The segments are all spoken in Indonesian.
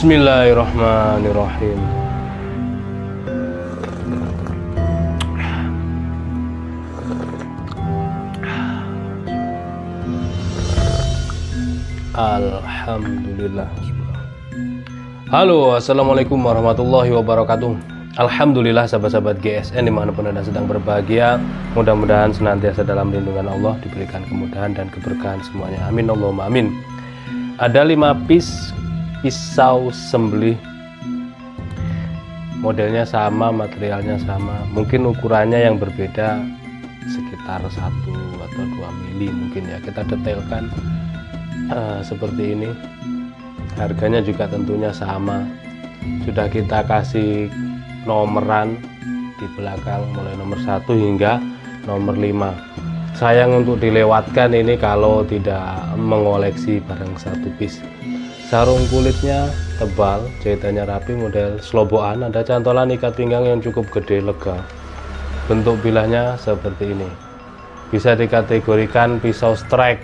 Bismillahirrahmanirrahim. Alhamdulillah. Halo, assalamualaikum warahmatullahi wabarakatuh. Alhamdulillah sahabat-sahabat GSN dimanapun Anda sedang berbahagia, mudah-mudahan senantiasa dalam lindungan Allah, diberikan kemudahan dan keberkahan semuanya. Amin Allahumma amin. Ada 5 pisau sembelih, modelnya sama, materialnya sama, mungkin ukurannya yang berbeda sekitar 1 atau 2 mili mungkin ya. Kita detailkan seperti ini. Harganya juga tentunya sama. Sudah kita kasih nomoran di belakang mulai nomor 1 hingga nomor 5. Sayang untuk dilewatkan ini kalau tidak mengoleksi barang 1 piece. Sarung kulitnya tebal, jahitannya rapi, model sloboan, ada cantolan ikat pinggang yang cukup gede, lega. Bentuk bilahnya seperti ini. Bisa dikategorikan pisau strike.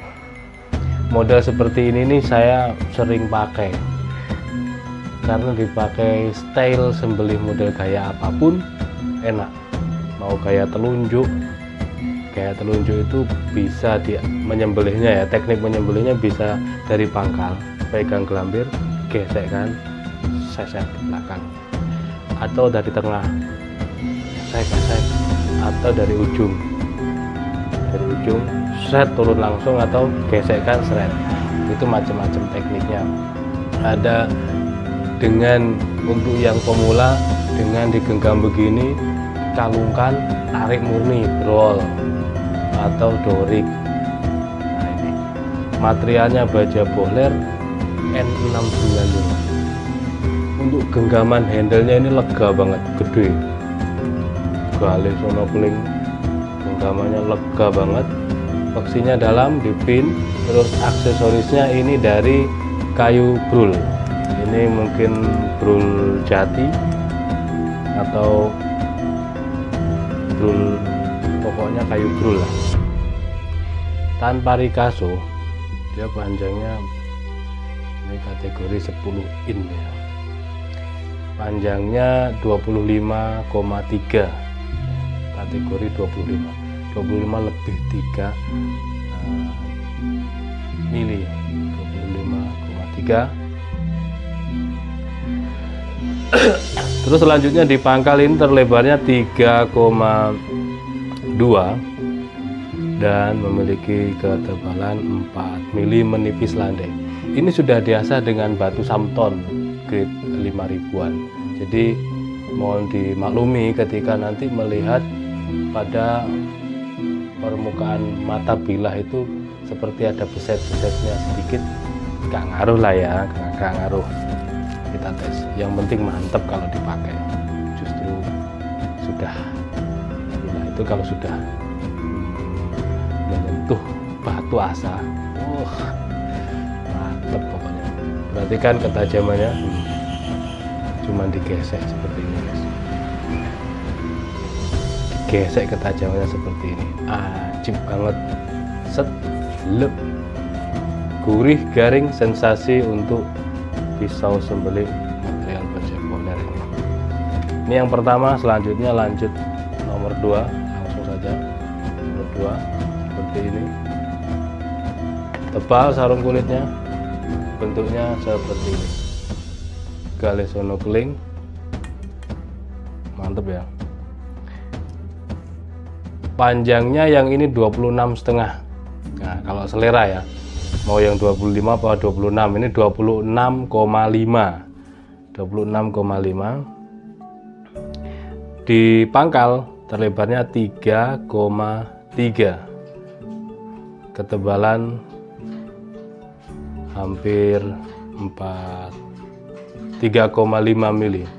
Model seperti ini nih saya sering pakai karena dipakai style sembelih model gaya apapun enak. Mau gaya telunjuk itu bisa menyembelihnya ya, teknik menyembelihnya bisa dari pangkal, pegang gelambir, gesekkan, sesek ke belakang, atau dari tengah, sesek, atau dari ujung set turun langsung, atau gesekkan seret. Itu macam-macam tekniknya. Ada dengan untuk yang pemula dengan digenggam begini, kalungkan, tarik murni, roll atau dorik. Nah, ini materialnya baja bohler N695. Untuk genggaman handle-nya ini lega banget, gede. Galih sono keling, genggamannya lega banget. Opsinya dalam, dipin, terus aksesorisnya ini dari kayu brul. Ini mungkin brul jati atau brul, pokoknya kayu brul lah. Tanpa rikaso, dia panjangnya ini kategori 10 in ya. Panjangnya 25,3, kategori 25 lebih 3 mili, 25,3. Terus selanjutnya di pangkal ini terlebarnya 3,2 dan memiliki ketebalan 4 mili, menipis landai. Ini sudah diasah dengan batu samton grade 5 ribuan. Jadi mohon dimaklumi ketika nanti melihat pada permukaan mata bilah itu seperti ada beset-besetnya sedikit, gak ngaruh lah ya, gak ngaruh. Kita tes, yang penting mantep kalau dipakai. Justru sudah bilah itu kalau sudah menyentuh batu asa, mantep pokoknya. Perhatikan ketajamannya, cuma digesek seperti ini guys. Gesek ketajamannya seperti ini, ajib banget, set, lep, gurih, garing, sensasi untuk pisau sembelih material baja bohler ini. Ini yang pertama. Selanjutnya lanjut nomor 2, langsung saja. Nomor 2 seperti ini, tebal sarung kulitnya, bentuknya seperti ini, galih sono keling, mantep ya. Panjangnya yang ini 26,5. Nah, kalau selera ya, mau yang 25 atau 26, ini 26,5. Di pangkal terlebarnya 3,3. Ketebalan hampir 3,5 mili.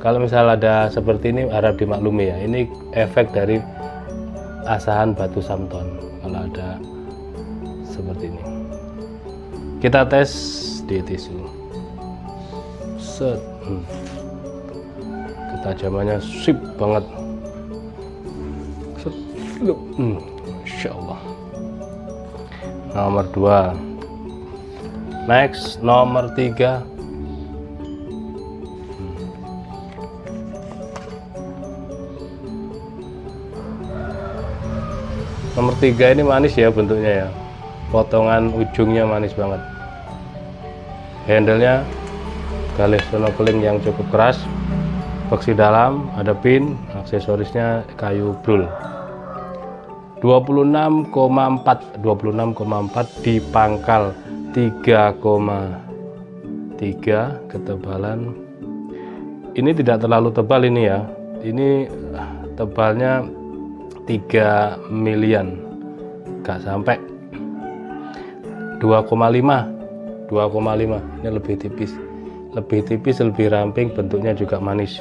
Kalau misal ada seperti ini harap dimaklumi ya, ini efek dari asahan batu samton. Kalau ada seperti ini, kita tes di tisu. Set, ketajamannya sip banget. Set, Masya Allah. Nomor 2, Next, nomor 3. Nomor 3 ini manis ya bentuknya ya, potongan ujungnya manis banget. Handle-nya galis snorkeling yang cukup keras, boksi dalam, ada pin, aksesorisnya kayu brul. 26,4 di pangkal 3,3 ketebalan. Ini tidak terlalu tebal ini ya, ini tebalnya 3 milian, gak sampai 2,5. Ini lebih tipis, lebih ramping, bentuknya juga manis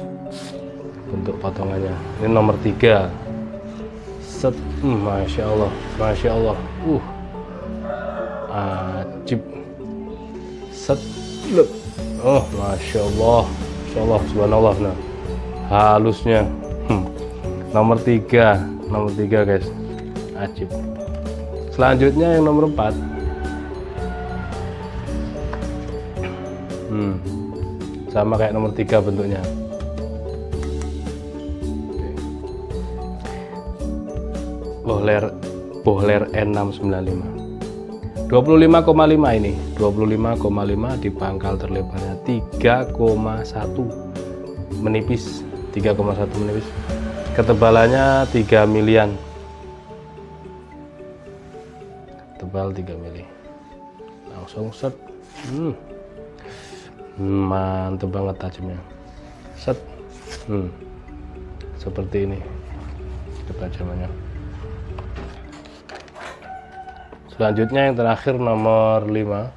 bentuk potongannya. Ini nomor 3. Set, masya Allah, ajib. Set, oh masya Allah, subhanallah. Nah, halusnya. Nomor 3 guys, ajib. Selanjutnya yang nomor 4. Sama kayak nomor 3 bentuknya. Bohler N695. 25,5 ini, 25,5 di pangkal terlebarnya 3,1 menipis, 3,1 menipis. Ketebalannya 3 milian. Tebal 3 mili. Langsung set. Mantep banget tajamnya. Set. Seperti ini ketajamannya. Selanjutnya yang terakhir nomor 5.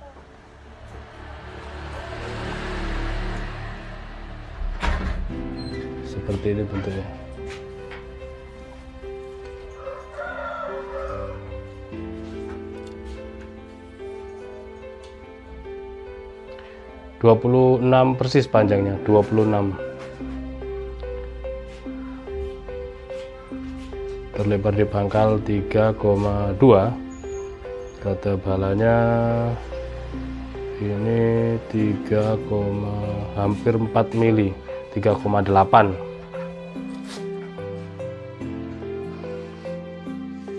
Seperti ini bentuknya. (26 persis panjangnya, 26. Terlebar di pangkal 3,2. Ketebalannya ini 3, hampir 4 mili, 3,8.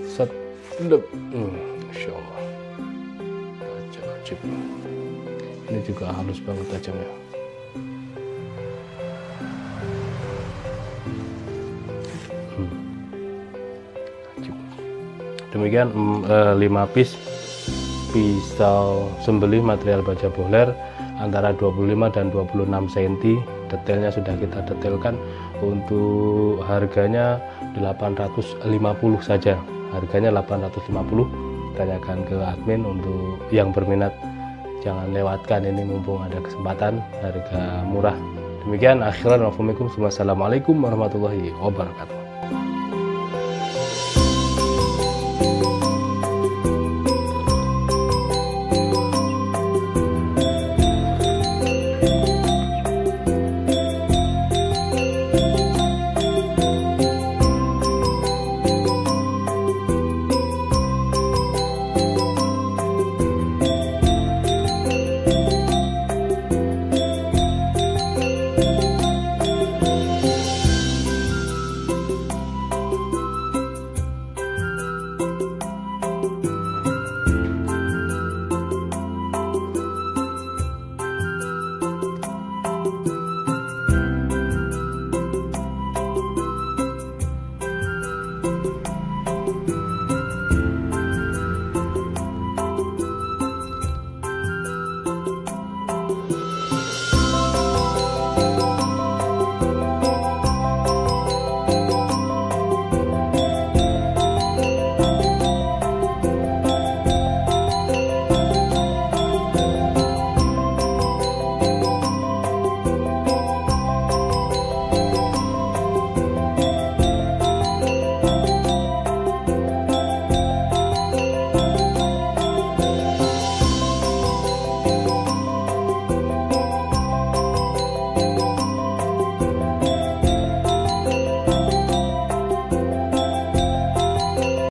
Set, Masya Allah, tajam. Ini juga halus banget tajamnya. Demikian 5 piece pisau sembelih material baja bohler antara 25 dan 26 cm. Detailnya sudah kita detailkan. Untuk harganya 850 saja. Harganya 850. Tanyakan ke admin untuk yang berminat. Jangan lewatkan ini mumpung ada kesempatan, harga murah. Demikian, akhiran wassalamualaikum warahmatullahi wabarakatuh.